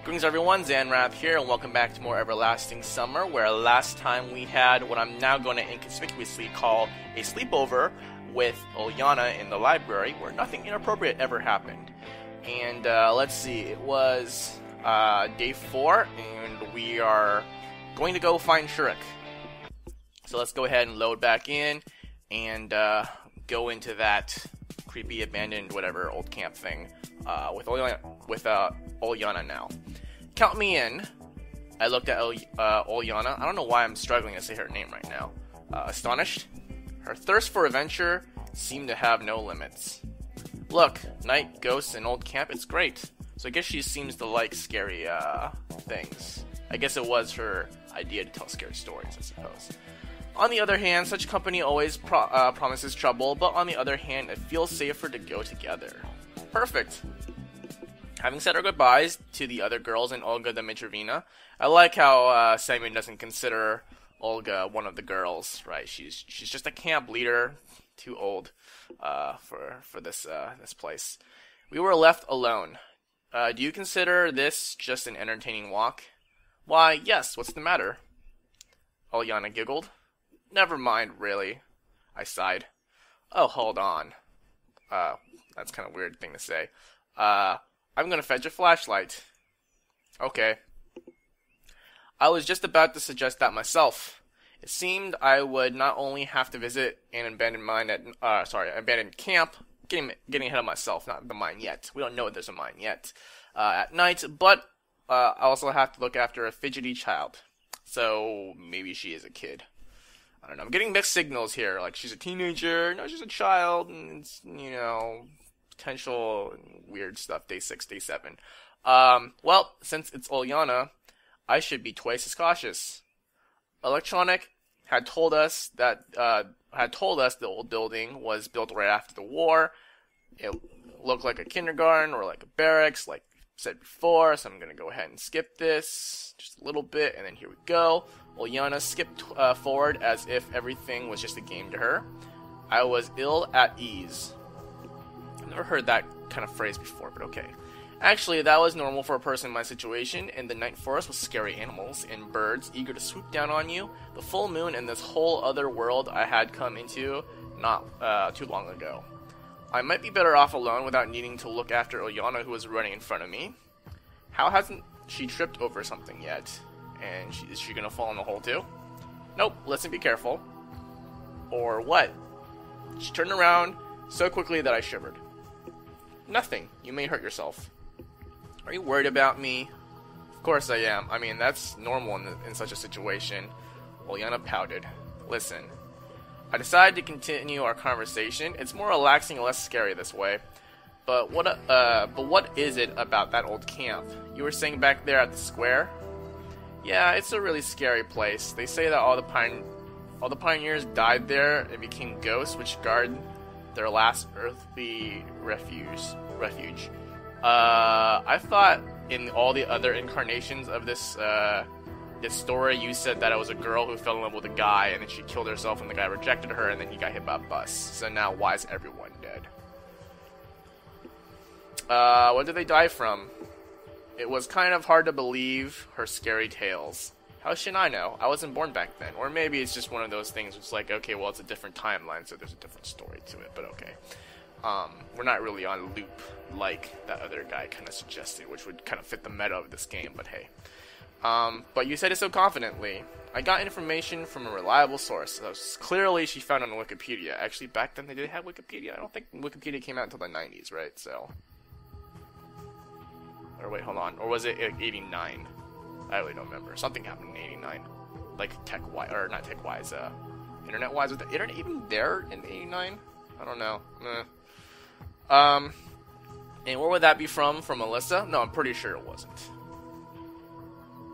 Greetings everyone, Zannrath here, and welcome back to more Everlasting Summer, where last time we had what I'm now going to inconspicuously call a sleepover with Ulyana in the library, where nothing inappropriate ever happened. And let's see, it was day 4, and we are going to go find Shurik. So let's go ahead and load back in, and go into that creepy, abandoned, whatever, old camp thing with Ulyana now. Count me in. I looked at Ulyana. I don't know why I'm struggling to say her name right now. Astonished. Her thirst for adventure seemed to have no limits. Look, night, ghosts, and old camp, it's great. So I guess she seems to like scary things. I guess it was her idea to tell scary stories, I suppose. On the other hand, such company always promises trouble, but on the other hand, it feels safer to go together. Perfect. Having said our goodbyes to the other girls and Olga Dmitrovna, I like how Semyon doesn't consider Olga one of the girls, right? She's just a camp leader, too old for this place. We were left alone. Do you consider this just an entertaining walk? Why, yes, what's the matter? Ulyana giggled. Never mind, really. I sighed. Oh, hold on. That's kind of a weird thing to say. I'm gonna fetch a flashlight. Okay. I was just about to suggest that myself. It seemed I would not only have to visit an abandoned camp, getting ahead of myself, not the mine yet. We don't know if there's a mine yet. At night, but I also have to look after a fidgety child. So maybe she is a kid. I don't know. I'm getting mixed signals here. Like she's a teenager, no, she's a child, and it's, potential weird stuff, day 6, day 7. Well, since it's Ulyana, I should be twice as cautious. Electronic had told us the old building was built right after the war. It looked like a kindergarten or like a barracks, like I said before, so I'm going to go ahead and skip this just a little bit, and then here we go. Ulyana skipped forward as if everything was just a game to her. I was ill at ease. I've never heard that kind of phrase before, but okay. Actually, that was normal for a person in my situation. In the night forest with scary animals and birds eager to swoop down on you, the full moon and this whole other world I had come into not too long ago. I might be better off alone without needing to look after Ulyana, who was running in front of me. How hasn't she tripped over something yet? And is she gonna fall in the hole too? Nope, listen, be careful. Or what? She turned around so quickly that I shivered. Nothing. You may hurt yourself. Are you worried about me? Of course I am. I mean, that's normal in such a situation. Ulyana pouted. Listen. I decided to continue our conversation. It's more relaxing and less scary this way. But what is it about that old camp? You were saying back there at the square? Yeah, it's a really scary place. They say that all the pioneers died there and became ghosts, which guard their last earthly refuge. I thought in all the other incarnations of this story, you said that it was a girl who fell in love with a guy, and then she killed herself, and the guy rejected her, and then he got hit by a bus. So now, why is everyone dead? What did they die from? It was kind of hard to believe her scary tales. How should I know? I wasn't born back then. Or maybe it's just one of those things it's like, okay, well, it's a different timeline, so there's a different story to it, but okay. We're not really on loop like that other guy kind of suggested, which would kind of fit the meta of this game, but hey. But you said it so confidently. I got information from a reliable source. Clearly she found it on Wikipedia. Actually, back then they did have Wikipedia. I don't think Wikipedia came out until the 90s, right? So... Or wait, hold on. Or was it 89? I really don't remember. Something happened in 89. Like tech-wise, or not tech-wise, internet-wise. Was the internet even there in 89? I don't know. And where would that be from? From Melissa? No, I'm pretty sure it wasn't.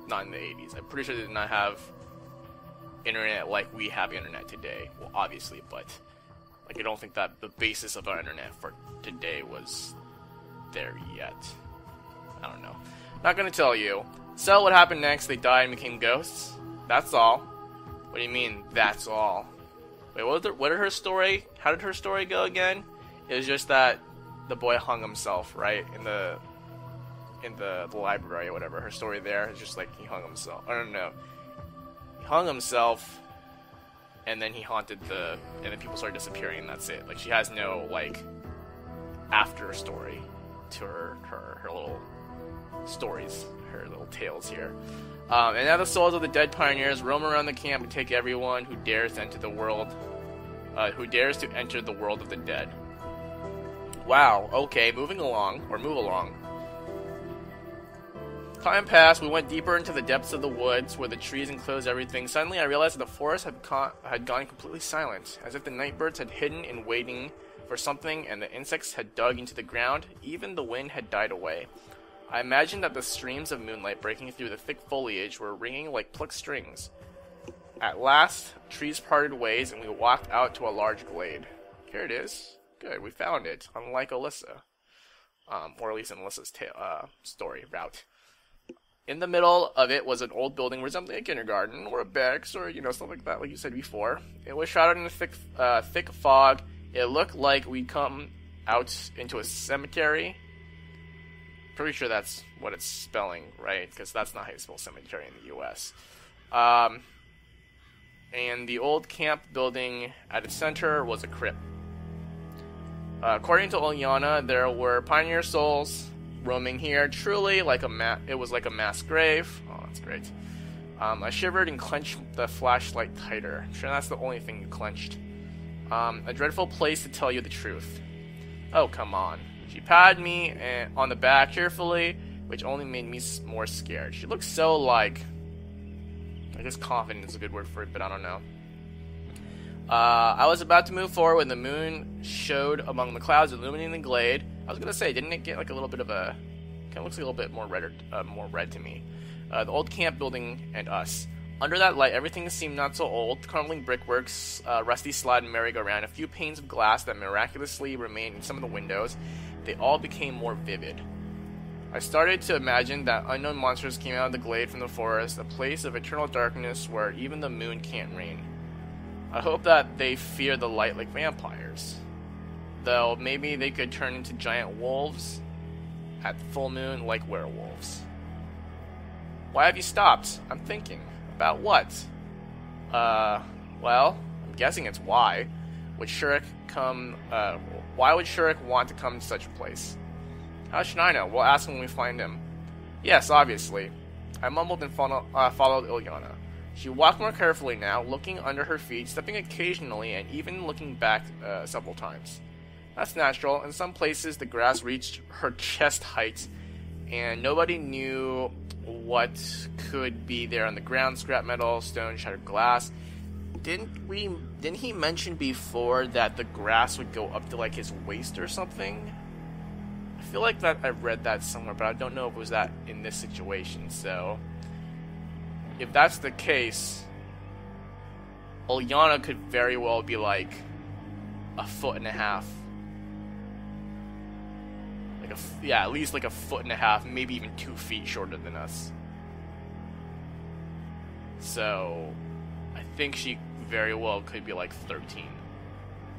Not in the 80s. I'm pretty sure they did not have internet like we have internet today. Well, obviously, but like I don't think that the basis of our internet for today was there yet. I don't know. Not gonna tell you. So what happened next? They died and became ghosts? That's all. What do you mean, that's all? Wait, what did her story? How did her story go again? It was just that the boy hung himself, right? In in the library or whatever. Her story there is just like he hung himself. I don't know. He hung himself, and then he haunted and then people started disappearing, and that's it. Like, she has no, like, after story to her little stories, her little tales here. And now the souls of the dead pioneers roam around the camp and take everyone who dares to enter the world, of the dead. Wow, okay, move along. Time passed, we went deeper into the depths of the woods, where the trees enclosed everything. Suddenly I realized that the forest had gone completely silent, as if the night birds had hidden in waiting for something, and the insects had dug into the ground. Even the wind had died away. I imagined that the streams of moonlight breaking through the thick foliage were ringing like plucked strings. At last, trees parted ways, and we walked out to a large glade. Here it is. Good, we found it, unlike Alyssa. Or at least in Alyssa's story route. In the middle of it was an old building resembling a kindergarten, or a barracks, or, stuff like that, like you said before. It was shrouded in a thick fog. It looked like we'd come out into a cemetery. Pretty sure that's what it's spelling, right? Because that's not how you spell cemetery in the U.S. And the old camp building at its center was a crypt. According to Olyana, there were pioneer souls roaming here. Truly, it was like a mass grave. Oh, that's great. I shivered and clenched the flashlight tighter. I'm sure that's the only thing you clenched. A dreadful place to tell you the truth. Oh, come on. She patted me on the back cheerfully, which only made me more scared. She looked so, I guess confident is a good word for it, but I don't know. I was about to move forward when the moon showed among the clouds, illuminating the glade. I was going to say, didn't it get, a little bit of a... kind of looks like a little bit more red to me. The old camp building and us. Under that light, everything seemed not so old. Crumbling brickworks, rusty slide and merry-go-round, a few panes of glass that miraculously remained in some of the windows. They all became more vivid. I started to imagine that unknown monsters came out of the glade from the forest, a place of eternal darkness where even the moon can't reign. I hope that they fear the light like vampires. Though maybe they could turn into giant wolves at the full moon like werewolves. Why have you stopped? I'm thinking. About what? Well, I'm guessing it's why. Why would Shurik want to come to such a place? How should I know? We'll ask him when we find him. Yes, obviously. I mumbled and followed Ilyana. She walked more carefully now, looking under her feet, stepping occasionally, and even looking back several times. That's natural. In some places, the grass reached her chest height, and nobody knew what could be there on the ground. Scrap metal, stone, shattered glass. Didn't he mention before that the grass would go up to his waist or something? I feel like that I read that somewhere, but I don't know if it was that in this situation. So if that's the case, Ilyana could very well be a foot and a half. At least a foot and a half, maybe even 2 feet shorter than us. So I think she very well could be 13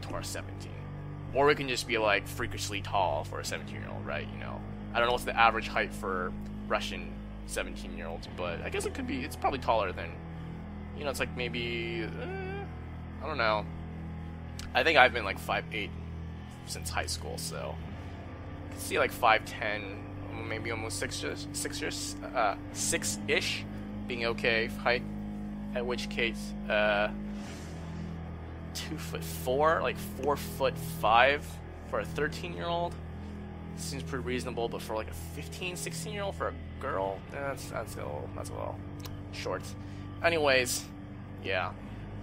to our 17. Or it can just be freakishly tall for a 17-year-old, right? I don't know what's the average height for Russian 17-year-olds, but I guess it's probably taller than, it's maybe, I don't know. I think I've been 5'8" since high school, so I can see 5'10", maybe almost 6-ish, being okay height. At which case, 2'4", 4'5" for a 13-year-old seems pretty reasonable. But for a 15, 16-year-old for a girl, that's a little short. Anyways, yeah,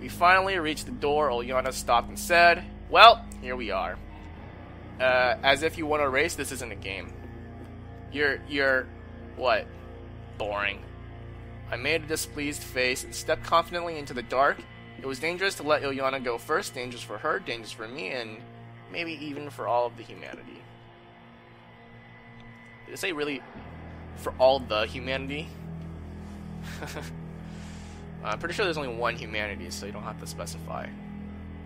we finally reached the door. Ilyana stopped and said, "Well, here we are." As if you want to race, this isn't a game. You're what? Boring. I made a displeased face and stepped confidently into the dark. It was dangerous to let Ilyana go first, dangerous for her, dangerous for me, and maybe even for all of the humanity. Did it say really for all the humanity? I'm pretty sure there's only one humanity, so you don't have to specify.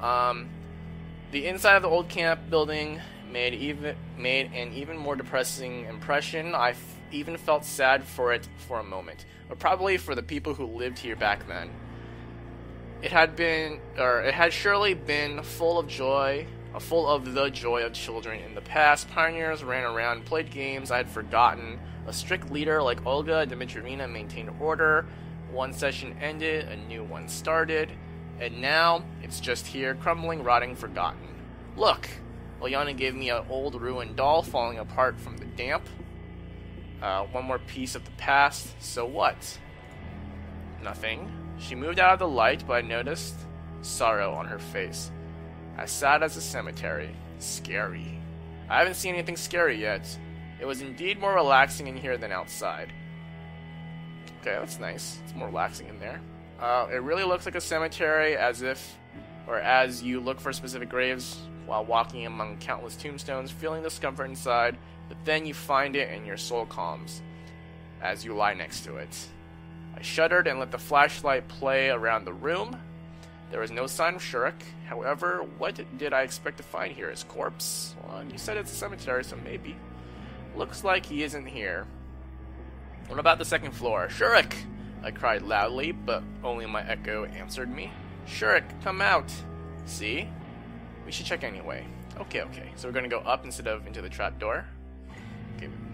The inside of the old camp building made an even more depressing impression. I even felt sad for it for a moment, but probably for the people who lived here back then. It had surely been full of the joy of children in the past. Pioneers ran around, played games I had forgotten. A strict leader like Olga Dmitrievna maintained order. One session ended, a new one started, and now it's just here, crumbling, rotting, forgotten. Look! Ulyana gave me an old ruined doll falling apart from the damp. One more piece of the past. So what? Nothing. She moved out of the light, but I noticed sorrow on her face. As sad as a cemetery. Scary. I haven't seen anything scary yet. It was indeed more relaxing in here than outside. Okay, that's nice. It's more relaxing in there. It really looks like a cemetery, as you look for specific graves while walking among countless tombstones, feeling discomfort inside, but then you find it and your soul calms as you lie next to it. I shuddered and let the flashlight play around the room. There was no sign of Shurik. However, what did I expect to find here? His corpse? Well, you said it's a cemetery, so maybe. Looks like he isn't here. What about the second floor? Shurik! I cried loudly, but only my echo answered me. Shurik, come out! See? We should check anyway. Okay. So we're gonna go up instead of into the trapdoor. Okay, maybe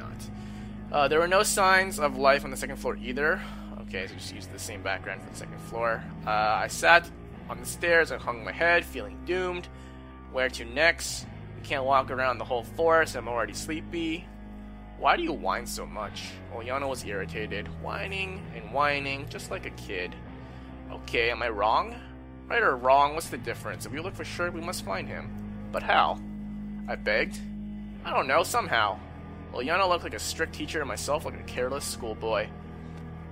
not. There were no signs of life on the second floor either. Okay, so just use the same background for the second floor. I sat on the stairs and hung my head, feeling doomed. Where to next? We can't walk around the whole forest. I'm already sleepy. Why do you whine so much? Ulyana was irritated, whining and whining, just like a kid. Okay, am I wrong? Right or wrong, what's the difference? If we look for sure, we must find him. But how? I begged. I don't know, somehow. Ulyana looked like a strict teacher and myself like a careless schoolboy.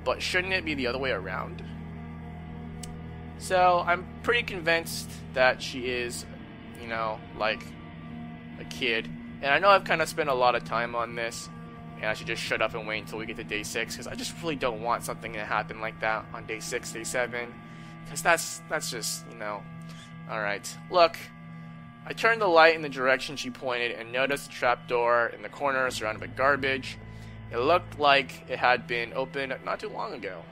But shouldn't it be the other way around? So, I'm pretty convinced that she is, like a kid. And I know I've kind of spent a lot of time on this, and I should just shut up and wait until we get to day 6, because I just really don't want something to happen like that on day 6, day 7, because that's just, Alright, look, I turned the light in the direction she pointed and noticed the trapdoor in the corner surrounded by garbage. It looked like it had been opened not too long ago.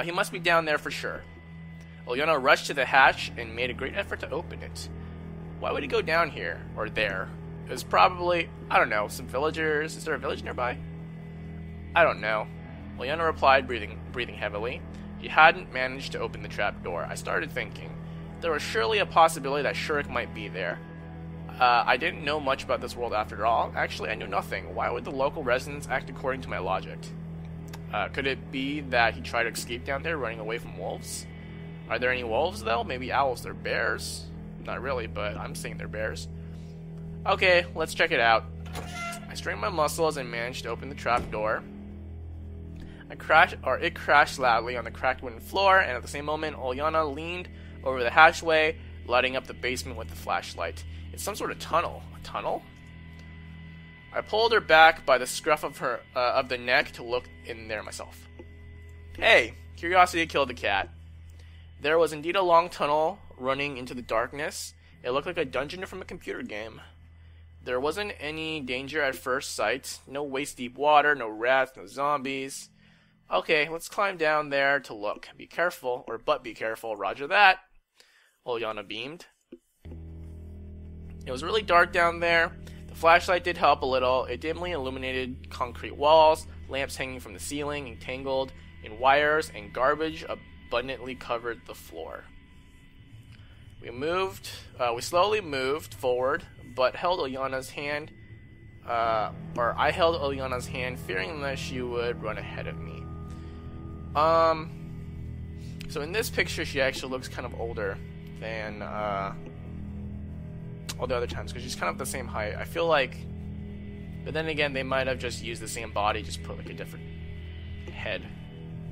He must be down there for sure. Ulyana rushed to the hatch and made a great effort to open it. Why would he go down here, or there? It was probably, I don't know, some villagers. Is there a village nearby? I don't know. Ulyana replied, breathing heavily. He hadn't managed to open the trapdoor. I started thinking. There was surely a possibility that Shurik might be there. I didn't know much about this world after all. Actually, I knew nothing. Why would the local residents act according to my logic? Could it be that he tried to escape down there, running away from wolves? Are there any wolves, though? Maybe owls. They're bears. Not really, but I'm saying they're bears. Okay, let's check it out. I strained my muscles and managed to open the trapdoor. It crashed loudly on the cracked wooden floor, and at the same moment, Ulyana leaned over the hatchway, lighting up the basement with the flashlight. It's some sort of tunnel. A tunnel? I pulled her back by the scruff of the neck to look in there myself. Hey, curiosity killed the cat. There was indeed a long tunnel running into the darkness. It looked like a dungeon from a computer game. There wasn't any danger at first sight. No waist-deep water, no rats, no zombies. Okay, let's climb down there to look. Be careful, be careful, roger that. Ulyana beamed. It was really dark down there. The flashlight did help a little. It dimly illuminated concrete walls, lamps hanging from the ceiling, entangled in wires, and garbage abundantly covered the floor. We slowly moved forward, but held Ulyana's hand, I held Ulyana's hand, fearing that she would run ahead of me. So in this picture, she actually looks kind of older than, all the other times, because she's kind of the same height. I feel like, but then again, they might have just used the same body, just put like a different head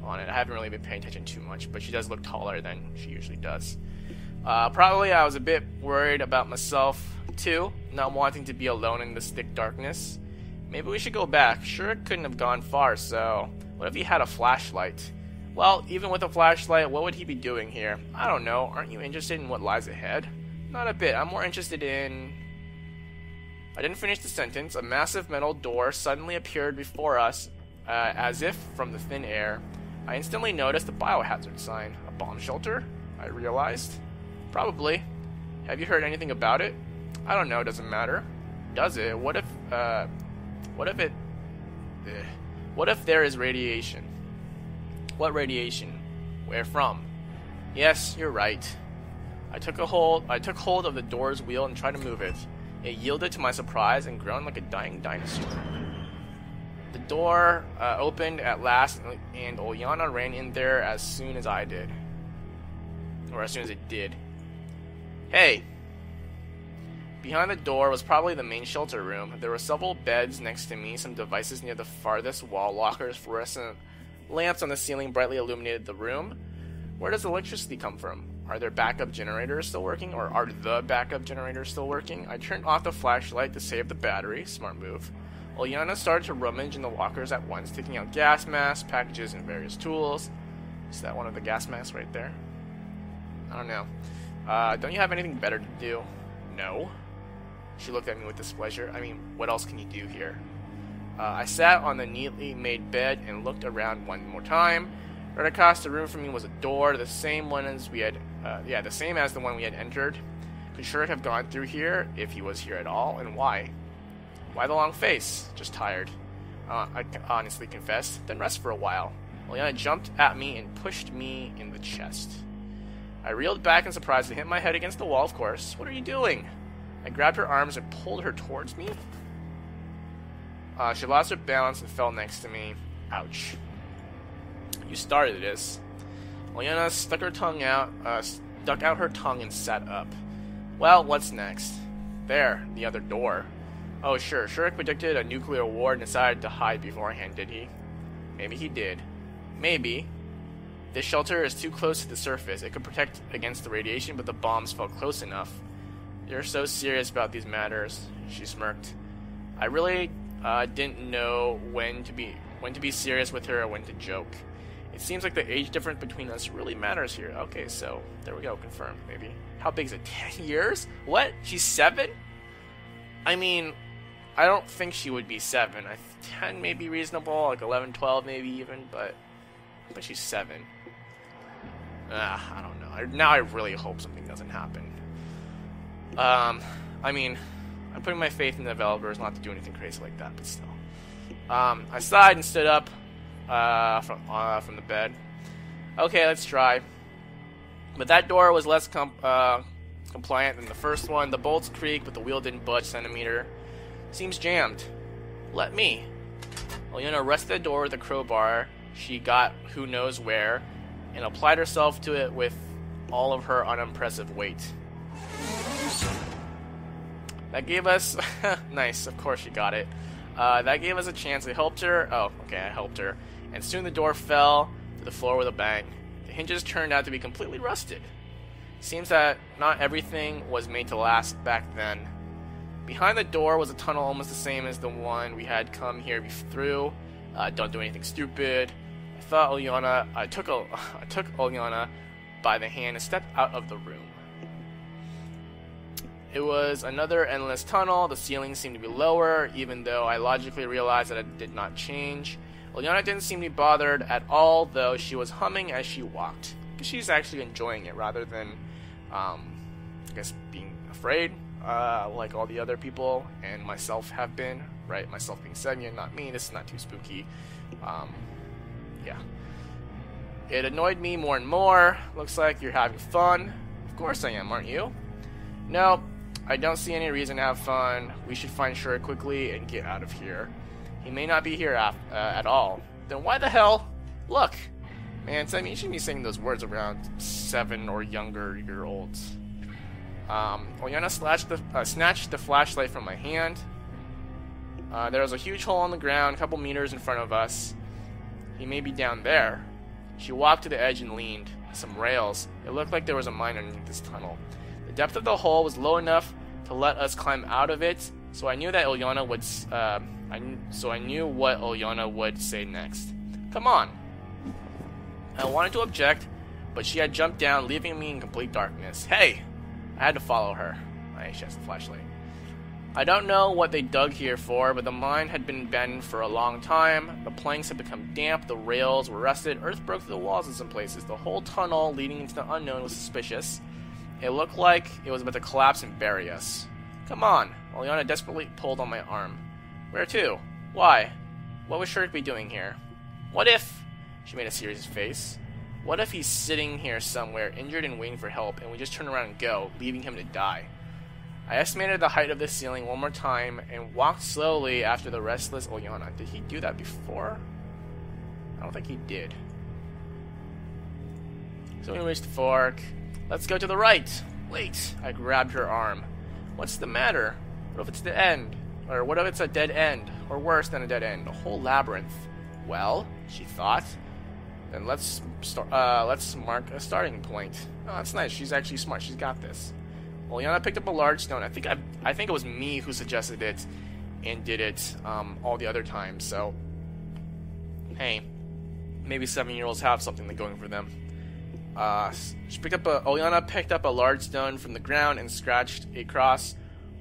on it. I haven't really been paying attention too much, but she does look taller than she usually does. Probably I was a bit worried about myself too, not wanting to be alone in this thick darkness. Maybe we should go back. Sure, it couldn't have gone far, so what if he had a flashlight? Well, even with a flashlight, what would he be doing here? I don't know. Aren't you interested in what lies ahead? Not a bit. I'm more interested in I didn't finish the sentence. A massive metal door suddenly appeared before us, as if from the thin air. I instantly noticed the biohazard sign. A bomb shelter? I realized. Probably. Have you heard anything about it? I don't know, doesn't matter. Does it? What if there is radiation? What radiation? Where from? Yes, you're right. I took hold of the door's wheel and tried to move it. It yielded to my surprise and groaned like a dying dinosaur. The door opened at last, and Ulyana ran in there as soon as I did. Or as soon as it did. Hey! Behind the door was probably the main shelter room. There were several beds next to me, some devices near the farthest wall, lockers, fluorescent lamps on the ceiling brightly illuminated the room. Where does electricity come from? Are there backup generators still working, or are the backup generators still working? I turned off the flashlight to save the battery. Smart move. Ulyana started to rummage in the lockers at once, taking out gas masks, packages, and various tools. Is that one of the gas masks right there? I don't know. Don't you have anything better to do? No. She looked at me with displeasure. I mean, what else can you do here? I sat on the neatly made bed and looked around one more time. Right across the room from me was a door, the same as the one we had entered. Could Shurik have gone through here if he was here at all, and why? Why the long face? Just tired. I honestly confessed. Then rest for a while. Ulyana jumped at me and pushed me in the chest. I reeled back in surprise and hit my head against the wall, of course. What are you doing? I grabbed her arms and pulled her towards me. She lost her balance and fell next to me. Ouch. You started this. Ulyana stuck out her tongue and sat up. Well, what's next? There, the other door. Oh, sure. Shurik predicted a nuclear war and decided to hide beforehand, did he? Maybe he did. Maybe. This shelter is too close to the surface. It could protect against the radiation, but the bombs fell close enough. You're so serious about these matters, she smirked. I really didn't know when to be serious with her or when to joke. It seems like the age difference between us really matters here. Okay, so there we go, confirmed, maybe. How big is it? 10 years? What? She's 7? I mean, I don't think she would be 7. 10 may be reasonable, like 11, 12 maybe even, but she's 7. I don't know. Now I really hope something doesn't happen. I mean, I'm putting my faith in the developers not to do anything crazy like that, but still. I sighed and stood up from the bed. Okay, let's try. But that door was less compliant than the first one. The bolts creaked, but the wheel didn't budge centimeter. Seems jammed. Let me. Ulyana rested the door with a crowbar she got who knows where, and applied herself to it with all of her unimpressive weight. That gave us... nice, of course she got it. That gave us a chance. I helped her. Oh, okay, I helped her. And soon the door fell to the floor with a bang. The hinges turned out to be completely rusted. Seems that not everything was made to last back then. Behind the door was a tunnel almost the same as the one we had come here through. Don't do anything stupid. I took Ulyana by the hand and stepped out of the room. It was another endless tunnel. The ceiling seemed to be lower, even though I logically realized that it did not change. Ulyana didn't seem to be bothered at all, though she was humming as she walked. She's actually enjoying it rather than, I guess, being afraid, like all the other people and myself have been, right? Myself being Semyon, not me. This is not too spooky. Yeah. It annoyed me more and more. Looks like you're having fun. Of course I am, aren't you? No, I don't see any reason to have fun. We should find Shurik quickly and get out of here. He may not be here at all. Then why the hell? Look! Man, I mean, you shouldn't be saying those words around 7 or younger year olds. Ulyana snatched the flashlight from my hand. There was a huge hole in the ground, a couple meters in front of us. He may be down there. She walked to the edge and leaned. Some rails. It looked like there was a mine underneath this tunnel. The depth of the hole was low enough to let us climb out of it, so I knew that Ulyana would. I knew what Ulyana would say next. Come on. I wanted to object, but she had jumped down, leaving me in complete darkness. Hey! I had to follow her. She has the flashlight. I don't know what they dug here for, but the mine had been abandoned for a long time. The planks had become damp, the rails were rusted, earth broke through the walls in some places. The whole tunnel leading into the unknown was suspicious. It looked like it was about to collapse and bury us. Come on. Olyana desperately pulled on my arm. Where to? Why? What would Shirk be doing here? What if... She made a serious face. What if he's sitting here somewhere, injured and waiting for help, and we just turn around and go, leaving him to die? I estimated the height of the ceiling one more time and walked slowly after the restless Olyana. Did he do that before? I don't think he did. So we reached the fork. Let's go to the right. Wait. I grabbed her arm. What's the matter? What if it's the end? Or what if it's a dead end? Or worse than a dead end? A whole labyrinth. Well, she thought. Then let's mark a starting point. Oh, that's nice. She's actually smart. She's got this. Olyana picked up a large stone. I think it was me who suggested it and did it all the other times. So, hey, maybe 7-year-olds have something going for them. Olyana picked up a large stone from the ground and scratched a cross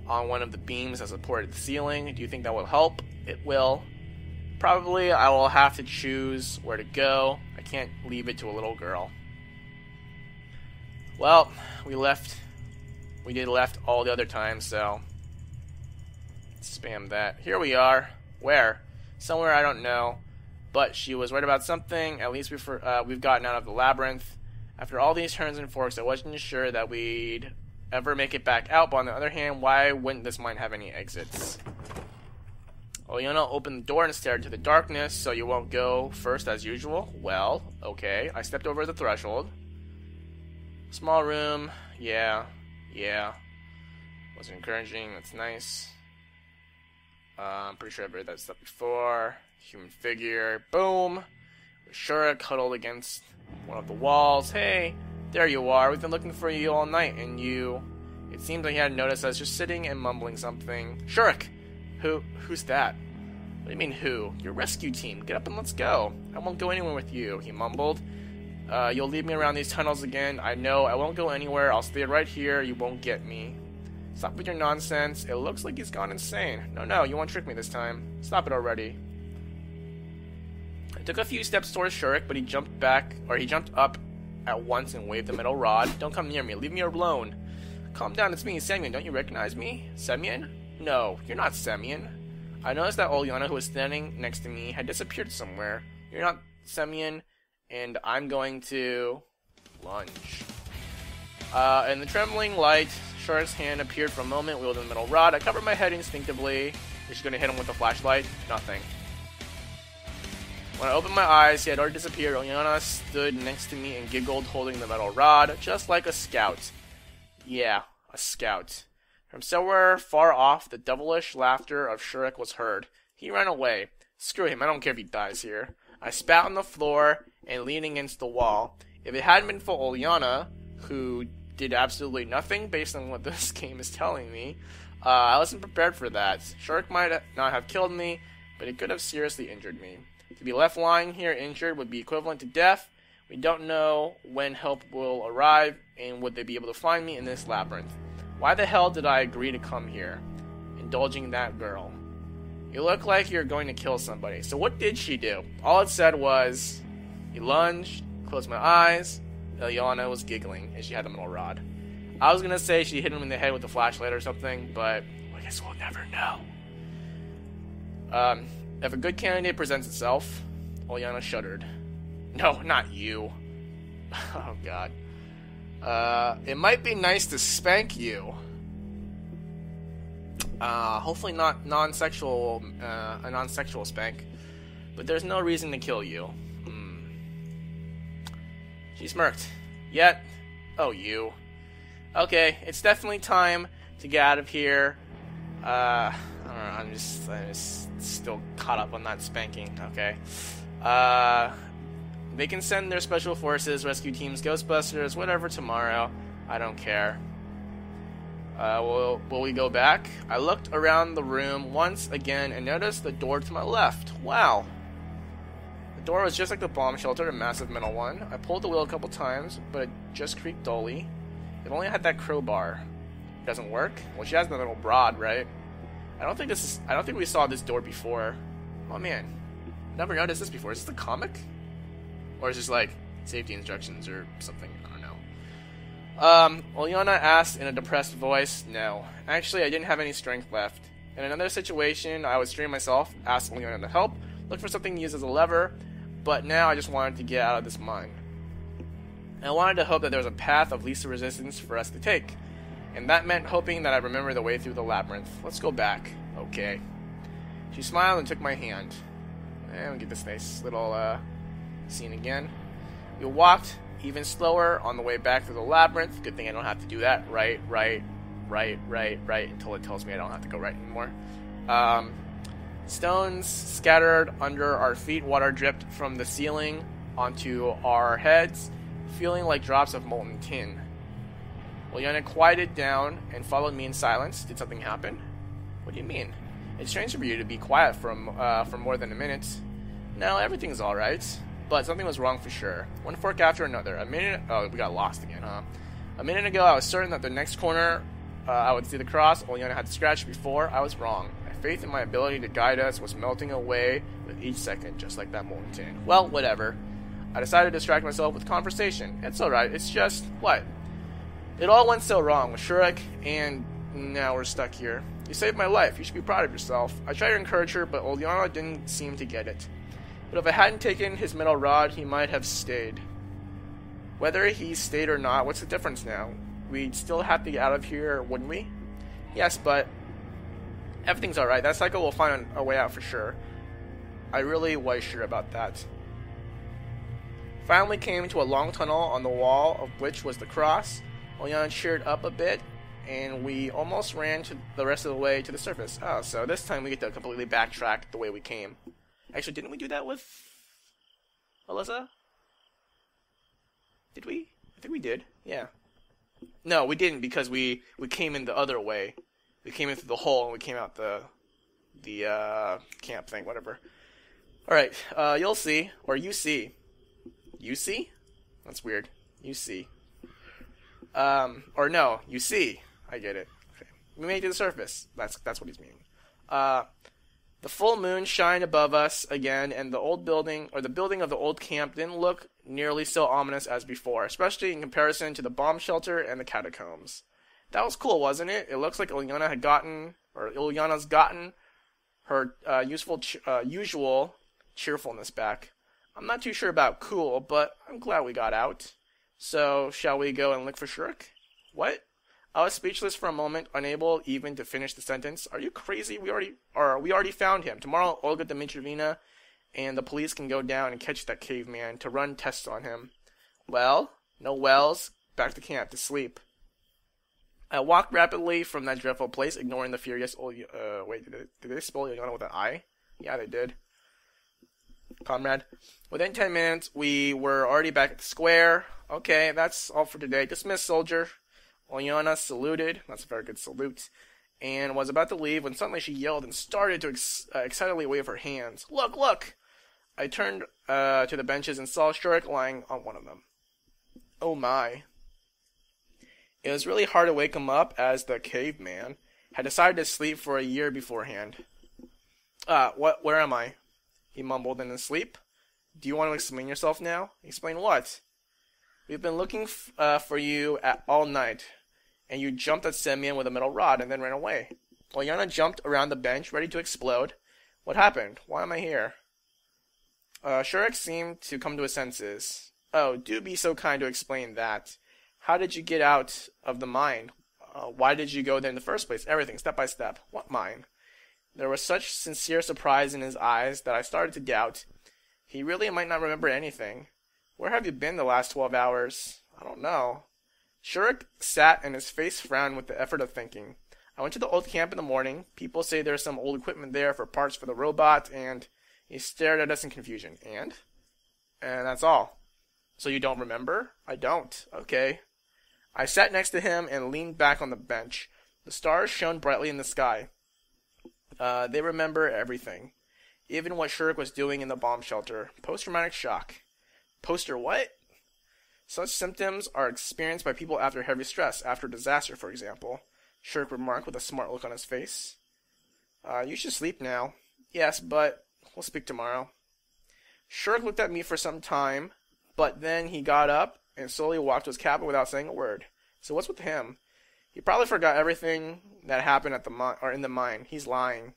on one of the beams that supported the ceiling. Do you think that will help? It will. Probably I will have to choose where to go. I can't leave it to a little girl. Well, we did left all the other times, so spam that. Here we are. Where? Somewhere I don't know. But she was right about something. At least we've gotten out of the labyrinth. After all these turns and forks, I wasn't sure that we'd ever make it back out. But on the other hand, why wouldn't this mine have any exits? Olyana opened the door and stared into the darkness. So you won't go first as usual? Well, okay. I stepped over the threshold. Small room. Yeah. Wasn't encouraging. That's nice. I'm pretty sure I've read that stuff before. Human figure. Boom. Shurek huddled against one of the walls. Hey, there you are. We've been looking for you all night, and you... It seemed like he hadn't noticed us just sitting and mumbling something. Shurek! Who's that? What do you mean, who? Your rescue team. Get up and let's go. I won't go anywhere with you, he mumbled. You'll lead me around these tunnels again. I know. I won't go anywhere. I'll stay right here. You won't get me. Stop with your nonsense. It looks like he's gone insane. No, you won't trick me this time. Stop it already. I took a few steps towards Shurek, but he jumped up at once and waved the metal rod. Don't come near me. Leave me alone. Calm down. It's me, Semyon. Don't you recognize me? Semyon? No, you're not Semyon. I noticed that Olyana, who was standing next to me, had disappeared somewhere. You're not Semyon. And I'm going to lunge. In the trembling light, Shurek's hand appeared for a moment, wielding the metal rod. I covered my head instinctively. Is she going to hit him with a flashlight? Nothing. When I opened my eyes, he had already disappeared. Olyana stood next to me and giggled, holding the metal rod, just like a scout. Yeah, a scout. From somewhere far off, the devilish laughter of Shurek was heard. He ran away. Screw him, I don't care if he dies here. I spat on the floor and leaned against the wall. If it hadn't been for Olyana, who did absolutely nothing based on what this game is telling me, I wasn't prepared for that. Shurek might not have killed me, but it could have seriously injured me. To be left lying here injured would be equivalent to death. We don't know when help will arrive, and would they be able to find me in this labyrinth. Why the hell did I agree to come here? Indulging that girl. You look like you're going to kill somebody. So what did she do? All it said was, he lunged, closed my eyes, Olyana was giggling, and she had the metal rod. I was going to say she hit him in the head with a flashlight or something, but I guess we'll never know. If a good candidate presents itself, Olyana shuddered. No, not you. Oh, God. It might be nice to spank you. Hopefully not non-sexual, a non-sexual spank. But there's no reason to kill you. She smirked. Yet, oh, you. Okay, it's definitely time to get out of here. I don't know, I'm just still caught up on that spanking, okay. They can send their special forces, rescue teams, Ghostbusters, whatever tomorrow. I don't care. Will we go back? I looked around the room once again and noticed the door to my left. Wow. The door was just like the bomb shelter, a massive metal one. I pulled the wheel a couple times, but it just creaked dully. If only I had that crowbar. It doesn't work? Well, she has the metal rod, right? I don't think we saw this door before. Oh man, never noticed this before. Is this a comic, or is this like safety instructions or something? I don't know. Ulyana asked in a depressed voice. No, actually, I didn't have any strength left. In another situation, I would strain myself, ask Ulyana to help, look for something to use as a lever, but now I just wanted to get out of this mine. I wanted to hope that there was a path of least resistance for us to take, and that meant hoping that I remember the way through the labyrinth. Let's go back. Okay. She smiled and took my hand. And we'll get this nice little scene again. We walked even slower on the way back through the labyrinth. Good thing I don't have to do that. Right, until it tells me I don't have to go right anymore. Stones scattered under our feet, water dripped from the ceiling onto our heads, feeling like drops of molten tin. Ulyana quieted down and followed me in silence. Did something happen? What do you mean? It's strange for you to be quiet for more than a minute. No, everything's alright. But something was wrong for sure. One fork after another. Oh, we got lost again, huh? A minute ago, I was certain that the next corner I would see the cross Ulyana had scratched before. I was wrong. My faith in my ability to guide us was melting away with each second, just like that molten tin. Well, whatever. I decided to distract myself with conversation. It's alright. It's just... what? It all went so wrong with Shurik, and now we're stuck here. You saved my life. You should be proud of yourself. I tried to encourage her, but Ulyana didn't seem to get it. But if I hadn't taken his metal rod, he might have stayed. Whether he stayed or not, what's the difference now? We'd still have to get out of here, wouldn't we? Yes, but everything's alright. That cycle will find a way out for sure. I really was sure about that. Finally came to a long tunnel on the wall of which was the cross. Ulyana cheered up a bit, and we almost ran to the rest of the way to the surface. Oh, so this time we get to completely backtrack the way we came. Actually, didn't we do that with Alyssa? Did we? I think we did. Yeah. No, we didn't, because we came in the other way. We came in through the hole and we came out the camp thing, whatever. Alright, you'll see. Or you see. You see? That's weird. You see. Or no, you see. I get it. Okay. We made it to the surface. That's what he's meaning. The full moon shined above us again, and the building of the old camp didn't look nearly so ominous as before, especially in comparison to the bomb shelter and the catacombs. That was cool, wasn't it? It looks like Ulyana's gotten her usual cheerfulness back. I'm not too sure about cool, but I'm glad we got out. So, shall we go and look for Shurik? What? I was speechless for a moment, unable even to finish the sentence. Are you crazy? We already found him. Tomorrow, Olga Dmitrievna and the police can go down and catch that caveman to run tests on him. Well, no wells. Back to camp to sleep. I walked rapidly from that dreadful place, ignoring the furious wait, did they spell Ulyana with an I? Yeah, they did. Comrade. Within 10 minutes, we were already back at the square. Okay, that's all for today. Dismissed, soldier. Ulyana saluted, that's a very good salute, and was about to leave when suddenly she yelled and started to excitedly wave her hands. Look, look! I turned to the benches and saw Shurik lying on one of them. Oh my. It was really hard to wake him up, as the caveman had decided to sleep for a year beforehand. Where am I? He mumbled in his sleep. Do you want to explain yourself now? Explain what? We've been looking for you all night, and you jumped at Semyon with a metal rod and then ran away. Ulyana jumped around the bench, ready to explode. What happened? Why am I here? Shurik seemed to come to his senses. Oh, do be so kind to explain that. How did you get out of the mine? Why did you go there in the first place? Everything, step by step. What mine? There was such sincere surprise in his eyes that I started to doubt. He really might not remember anything. Where have you been the last 12 hours? I don't know. Shurik sat and his face frowned with the effort of thinking. I went to the old camp in the morning. People say there's some old equipment there for parts for the robot, and he stared at us in confusion. And that's all. So you don't remember? I don't. Okay. I sat next to him and leaned back on the bench. The stars shone brightly in the sky. They remember everything. Even what Shurik was doing in the bomb shelter. Post-traumatic shock. Poster what? Such symptoms are experienced by people after heavy stress, after disaster, for example. Shurik remarked with a smart look on his face. You should sleep now. Yes, but we'll speak tomorrow. Shirk looked at me for some time, but then he got up and slowly walked to his cabin without saying a word. So what's with him? He probably forgot everything that happened at the or in the mine. He's lying.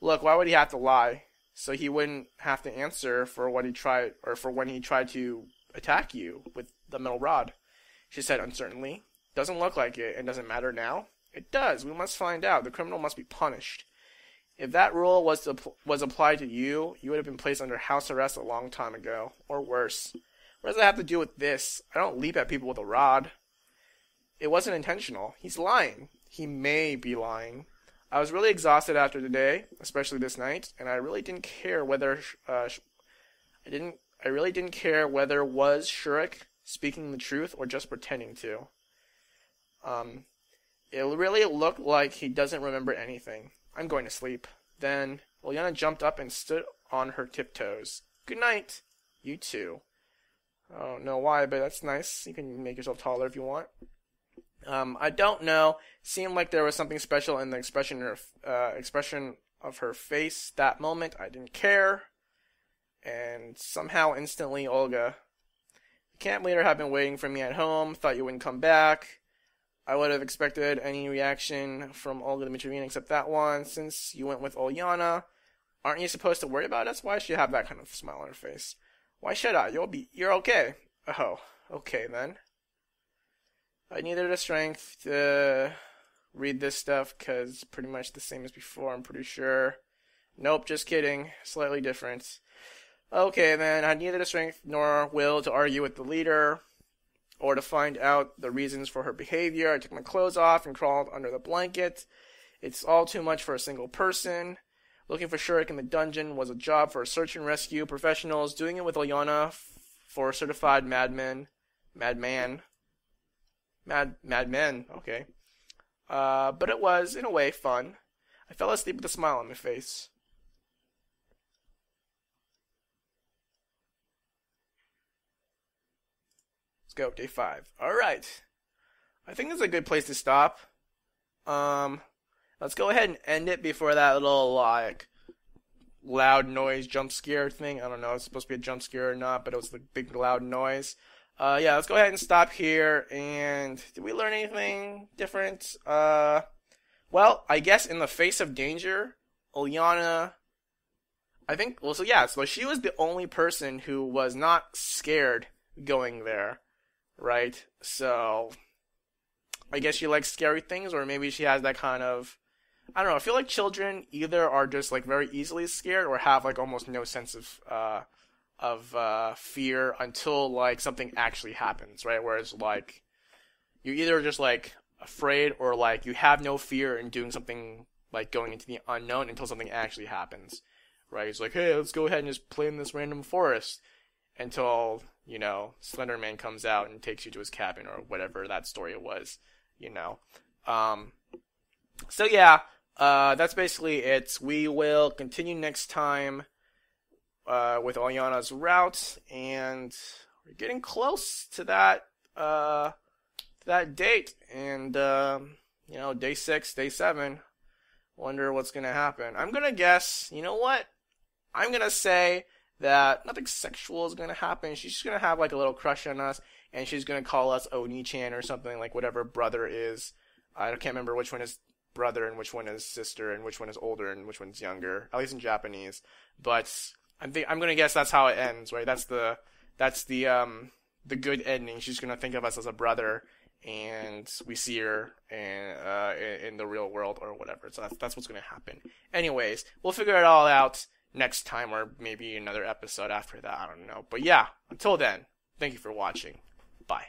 Look, why would he have to lie? So he wouldn't have to answer for what he tried, or for when he tried to attack you with the metal rod. She said uncertainly. Doesn't look like it, and doesn't matter now? It does. We must find out. The criminal must be punished. If that rule was applied to you, you would have been placed under house arrest a long time ago, or worse. What does that have to do with this? I don't leap at people with a rod. It wasn't intentional. He's lying. He may be lying. I was really exhausted after today, especially this night, and I really didn't care whether I really didn't care whether was Shurek speaking the truth or just pretending to. It really looked like he doesn't remember anything. I'm going to sleep. Then Ilyana jumped up and stood on her tiptoes. Good night. You too. I don't know why, but that's nice. You can make yourself taller if you want. I don't know. Seemed like there was something special in the expression of her face that moment. I didn't care. And somehow, instantly, Olga. The camp leader had been waiting for me at home. Thought you wouldn't come back. I would have expected any reaction from Olga Dmitrievna except that one. Since you went with Olyana, aren't you supposed to worry about us? Why should you have that kind of smile on her face? Why should I? You're okay. Oh, okay then. I needed the strength to read this stuff, because pretty much the same as before, I'm pretty sure. Nope, just kidding. Slightly different. Okay then, I neither the strength nor will to argue with the leader, or to find out the reasons for her behavior. I took my clothes off and crawled under the blanket. It's all too much for a single person. Looking for Shurek in the dungeon was a job for search and rescue professionals. Doing it with Ilyana for certified madmen. Madmen, okay. But it was, in a way, fun. I fell asleep with a smile on my face. Let's go, day 5. Alright. I think this is a good place to stop. Let's go ahead and end it before that little, like, loud noise jump scare thing. I don't know if it's supposed to be a jump scare or not, but it was the big loud noise. Yeah, let's go ahead and stop here. And did we learn anything different? Well, I guess in the face of danger, Ilyana, I think, well, so yeah, so she was the only person who was not scared going there, right? So, I guess she likes scary things, or maybe she has that kind of, I don't know, I feel like children either are just, like, very easily scared, or have, like, almost no sense of fear until, like, something actually happens, right? Whereas, like, you're either just, like, afraid, or, like, you have no fear in doing something, like, going into the unknown until something actually happens, right? It's like, hey, let's go ahead and just play in this random forest until, you know, Slender Man comes out and takes you to his cabin, or whatever that story was, you know. So yeah, that's basically it. We will continue next time with Olyana's route, and we're getting close to that date, and you know, day 6, day 7. Wonder what's gonna happen. I'm gonna guess, you know what? I'm gonna say that nothing sexual is gonna happen. She's just gonna have like a little crush on us, and she's gonna call us Oni-chan or something, like whatever brother is. I can't remember which one is brother and which one is sister and which one is older and which one's younger, at least in Japanese. But I'm gonna guess that's how it ends, right? That's the good ending. She's gonna think of us as a brother, and we see her in the real world or whatever. So that's what's gonna happen. Anyways, we'll figure it all out next time, or maybe another episode after that. I don't know. But yeah, until then, thank you for watching. Bye.